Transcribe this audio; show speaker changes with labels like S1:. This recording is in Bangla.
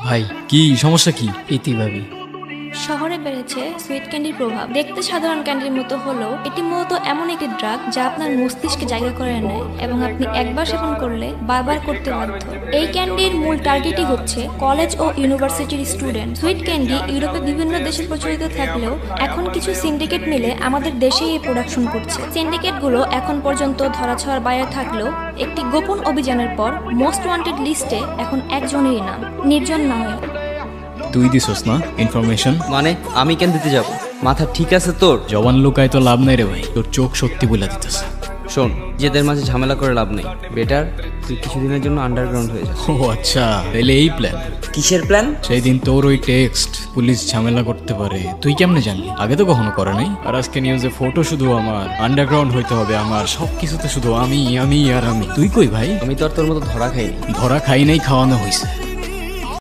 S1: ভাই কি সমস্যা কি? ইতিভাবি
S2: শহরে বেড়েছে সুইট ক্যান্ডির প্রভাব। দেখতে সাধারণ ক্যান্ডির মতো হলেও এটি মূলত এমন একটি ড্রাগ যা আপনার মস্তিষ্কে জায়গা করে নেয় এবং আপনি একবার সেবন করলে বারবার করতে বাধ্য। এই ক্যান্ডির মূল টার্গেটই হচ্ছে কলেজ ও ইউনিভার্সিটির স্টুডেন্ট। সুইট ক্যান্ডি ইউরোপে বিভিন্ন দেশে প্রচলিত থাকলেও এখন কিছু সিন্ডিকেট মিলে আমাদের দেশেই এই প্রোডাকশন করছে। সিন্ডিকেটগুলো এখন পর্যন্ত ধরাছোঁয়ার বাইরে থাকলেও একটি গোপন অভিযানের পর মোস্ট ওয়ান্টেড লিস্টে এখন একজনেরই নাম, নির্জন নাওয়েল।
S1: তুই দিছস না ইনফরমেশন?
S3: মানে আমি কেন দিতে যাব? মাথা ঠিক আছে তোর?
S1: জবান লুকায় তো লাভ নাই রে ভাই, তোর চোখ সত্যি বলে দিতেছে।
S3: শোন, নিজেদের মাঝে ঝামেলা করে লাভ নেই। বেটার তুই কিছুদিনের জন্য আন্ডারগ্রাউন্ড হয়ে যা।
S1: ও আচ্ছা, তাহলে এই প্ল্যান?
S3: কিসের প্ল্যান?
S1: সেই দিন তোর ওই টেক্সট পুলিশ ঝামেলা করতে পারে, তুই কেমনে জানলি? আগে তো কখনো করে নাই। আর আজকে নিউজে ফটো শুধু আমার, আন্ডারগ্রাউন্ড হইতে হবে আমার, সবকিছুতে শুধু আমি আমি আর আমি। তুই কই ভাই?
S3: আমি তো আর তোর মতো ধরা খাইনি।
S1: ধরা খাই নাই, খাওয়ানো হয়েছে।